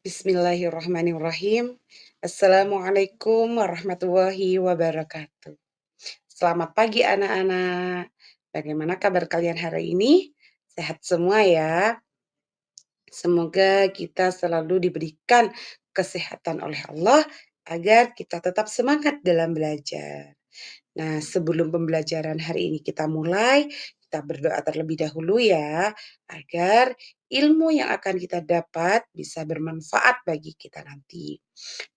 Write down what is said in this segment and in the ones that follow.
Bismillahirrahmanirrahim. Assalamualaikum warahmatullahi wabarakatuh. Selamat pagi anak-anak. Bagaimana kabar kalian hari ini? Sehat semua ya. Semoga kita selalu diberikan kesehatan oleh Allah agar kita tetap semangat dalam belajar. Nah, sebelum pembelajaran hari ini kita mulai, kita berdoa terlebih dahulu ya, agar ilmu yang akan kita dapat bisa bermanfaat bagi kita nanti.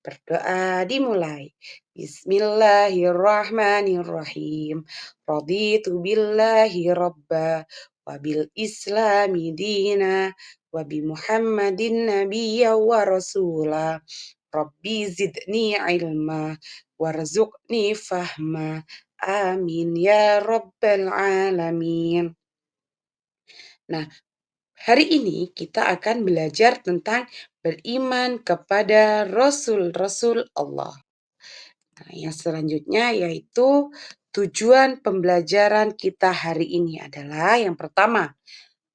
Berdoa dimulai. Bismillahirrahmanirrahim. Raditu billahi rabba wa bil islami dina wa bi Muhammadin nabiyya wa rasula. Rabbi zidni ilma warzuqni fahma. Amin ya rabbal alamin. Nah, hari ini kita akan belajar tentang beriman kepada Rasul-Rasul Allah. Nah, yang selanjutnya yaitu tujuan pembelajaran kita hari ini adalah yang pertama,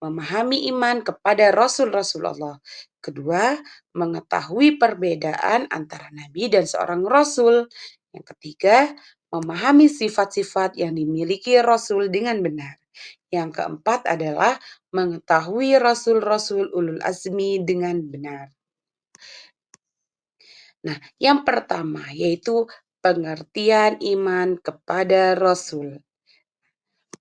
memahami iman kepada Rasul-Rasul Allah. Kedua, mengetahui perbedaan antara Nabi dan seorang Rasul. Yang ketiga, memahami sifat-sifat yang dimiliki Rasul dengan benar. Yang keempat adalah mengetahui Rasul-Rasul ulul azmi dengan benar. Nah, yang pertama yaitu pengertian iman kepada Rasul.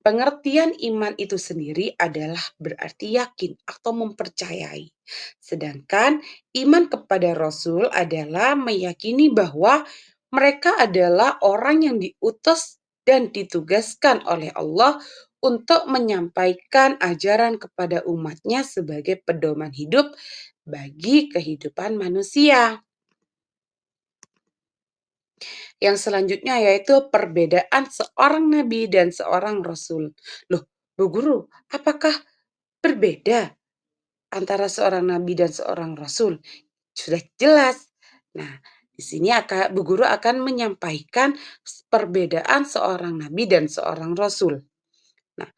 Pengertian iman itu sendiri adalah berarti yakin atau mempercayai. Sedangkan iman kepada Rasul adalah meyakini bahwa mereka adalah orang yang diutus dan ditugaskan oleh Allah untuk menyampaikan ajaran kepada umatnya sebagai pedoman hidup bagi kehidupan manusia. Yang selanjutnya yaitu perbedaan seorang nabi dan seorang rasul. Loh, Bu Guru, apakah berbeda antara seorang nabi dan seorang rasul? Sudah jelas. Nah, di sini Bu Guru akan menyampaikan perbedaan seorang nabi dan seorang rasul. Nah,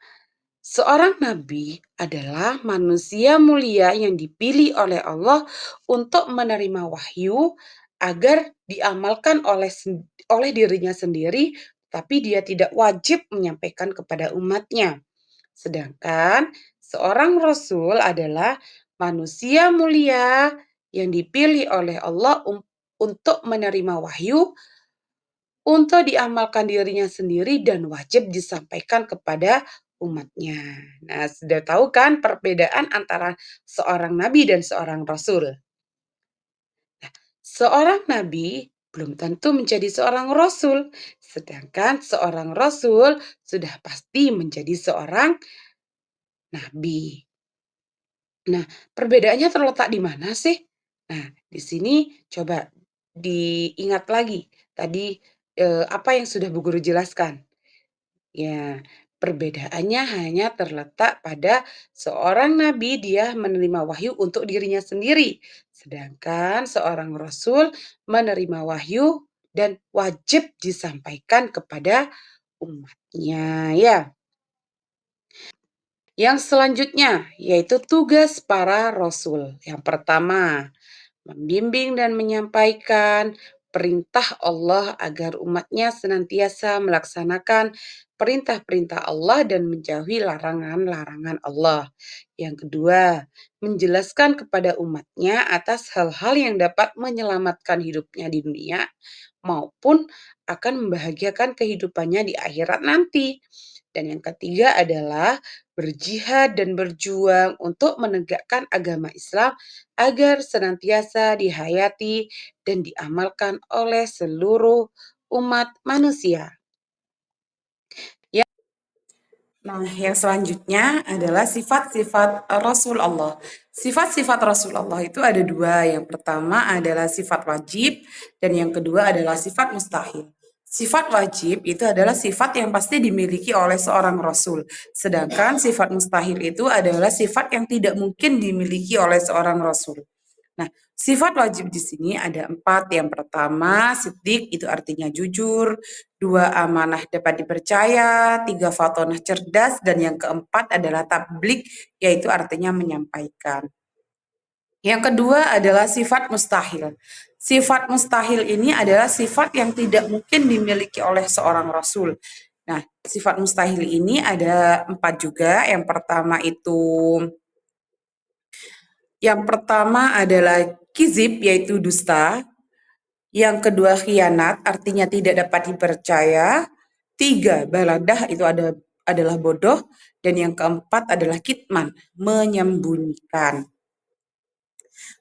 seorang nabi adalah manusia mulia yang dipilih oleh Allah untuk menerima wahyu agar diamalkan oleh dirinya sendiri, tapi dia tidak wajib menyampaikan kepada umatnya. Sedangkan seorang rasul adalah manusia mulia yang dipilih oleh Allah untuk menerima wahyu, untuk diamalkan dirinya sendiri dan wajib disampaikan kepada umatnya. Nah, sudah tahu kan perbedaan antara seorang nabi dan seorang rasul? Nah, seorang nabi belum tentu menjadi seorang rasul, sedangkan seorang rasul sudah pasti menjadi seorang nabi. Nah, perbedaannya terletak di mana sih? Nah, di sini coba diingat lagi tadi, apa yang sudah Bu Guru jelaskan. Ya, perbedaannya hanya terletak pada seorang nabi dia menerima wahyu untuk dirinya sendiri, sedangkan seorang rasul menerima wahyu dan wajib disampaikan kepada umatnya, ya. Yang selanjutnya yaitu tugas para rasul. Yang pertama, membimbing dan menyampaikan perintah Allah agar umatnya senantiasa melaksanakan perintah-perintah Allah dan menjauhi larangan-larangan Allah. Yang kedua, menjelaskan kepada umatnya atas hal-hal yang dapat menyelamatkan hidupnya di dunia maupun akan membahagiakan kehidupannya di akhirat nanti. Dan yang ketiga adalah berjihad dan berjuang untuk menegakkan agama Islam agar senantiasa dihayati dan diamalkan oleh seluruh umat manusia. Nah, yang selanjutnya adalah sifat-sifat Rasul Allah. Sifat-sifat Rasul Allah itu ada dua. Yang pertama adalah sifat wajib dan yang kedua adalah sifat mustahil. Sifat wajib itu adalah sifat yang pasti dimiliki oleh seorang Rasul. Sedangkan sifat mustahil itu adalah sifat yang tidak mungkin dimiliki oleh seorang Rasul. Nah, sifat wajib di sini ada 4. Yang pertama, siddiq itu artinya jujur. 2, amanah dapat dipercaya. 3, fatonah cerdas. Dan yang keempat adalah tablik, yaitu artinya menyampaikan. Yang kedua adalah sifat mustahil. Sifat mustahil ini adalah sifat yang tidak mungkin dimiliki oleh seorang rasul. Nah, sifat mustahil ini ada 4 juga. Yang pertama adalah kizib, yaitu dusta. Yang kedua khianat, artinya tidak dapat dipercaya. 3 baladah, itu adalah bodoh. Dan yang keempat adalah kitman, menyembunyikan.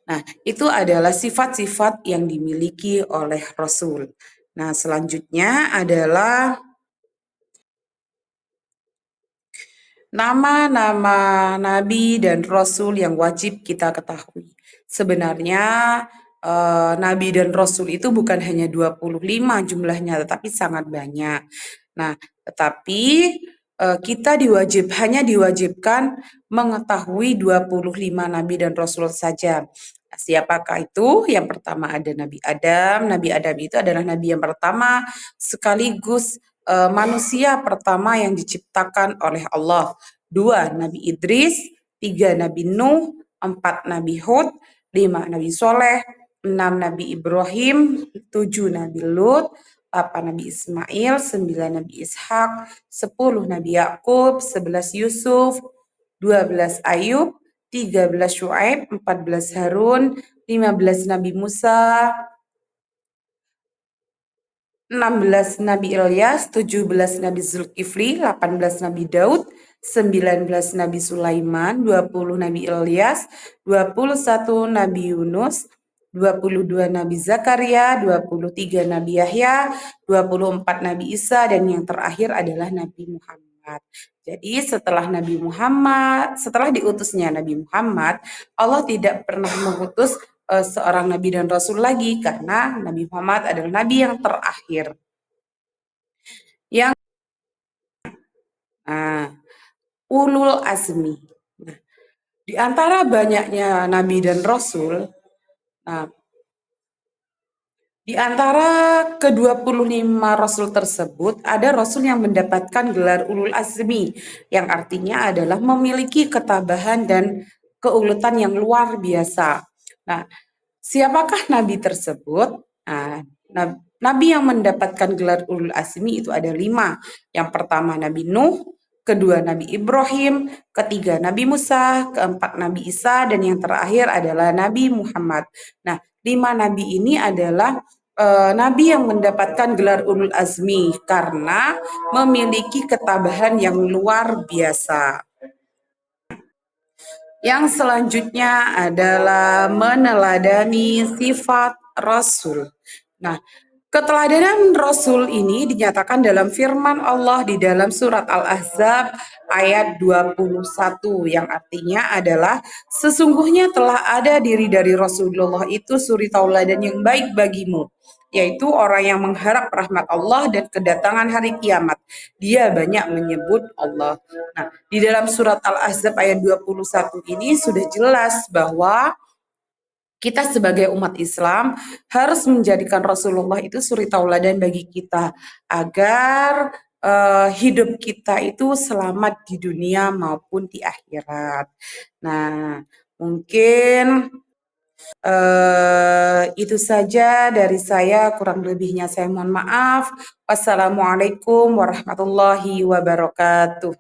Nah, itu adalah sifat-sifat yang dimiliki oleh Rasul. Nah, selanjutnya adalah nama-nama nabi dan rasul yang wajib kita ketahui. Sebenarnya nabi dan rasul itu bukan hanya 25 jumlahnya, tetapi sangat banyak. Nah, tetapi kita hanya diwajibkan mengetahui 25 nabi dan rasul saja. Nah, siapakah itu? Yang pertama ada Nabi Adam. Nabi Adam itu adalah nabi yang pertama sekaligus manusia pertama yang diciptakan oleh Allah. 2 Nabi Idris, 3 Nabi Nuh, 4 Nabi Hud, 5 Nabi Soleh, 6 Nabi Ibrahim, 7 Nabi Lut, 8 Nabi Ismail, 9 Nabi Ishak, 10 Nabi Yakub, 11 Yusuf, 12 Ayub, 13 Syuaib, 14 Harun, 15 Nabi Musa, 16 Nabi Ilyas, 17 Nabi Zulkifli, 18 Nabi Daud, 19 Nabi Sulaiman, 20 Nabi Ilyas, 21 Nabi Yunus, 22 Nabi Zakaria, 23 Nabi Yahya, 24 Nabi Isa, dan yang terakhir adalah Nabi Muhammad. Jadi setelah diutusnya Nabi Muhammad, Allah tidak pernah mengutus seorang nabi dan rasul lagi, karena Nabi Muhammad adalah nabi yang terakhir. Yang ulul azmi. Nah, di antara banyaknya nabi dan rasul, di antara ke-25 rasul tersebut, ada rasul yang mendapatkan gelar ulul azmi, yang artinya adalah memiliki ketabahan dan keuletan yang luar biasa. Nah, siapakah nabi tersebut? Nah, nabi yang mendapatkan gelar ulul azmi itu ada 5. Yang pertama Nabi Nuh, kedua Nabi Ibrahim, ketiga Nabi Musa, keempat Nabi Isa, dan yang terakhir adalah Nabi Muhammad. Nah, 5 nabi ini adalah nabi yang mendapatkan gelar ulul azmi karena memiliki ketabahan yang luar biasa. Yang selanjutnya adalah meneladani sifat Rasul. Nah, keteladanan Rasul ini dinyatakan dalam firman Allah di dalam surat Al-Ahzab ayat 21, yang artinya adalah sesungguhnya telah ada diri dari Rasulullah itu suri tauladan yang baik bagimu, yaitu orang yang mengharap rahmat Allah dan kedatangan hari kiamat. Dia banyak menyebut Allah. Nah, di dalam surat Al-Ahzab ayat 21 ini sudah jelas bahwa kita sebagai umat Islam harus menjadikan Rasulullah itu suri tauladan bagi kita, agar hidup kita itu selamat di dunia maupun di akhirat. Nah, mungkin itu saja dari saya, kurang lebihnya saya mohon maaf. Wassalamualaikum warahmatullahi wabarakatuh.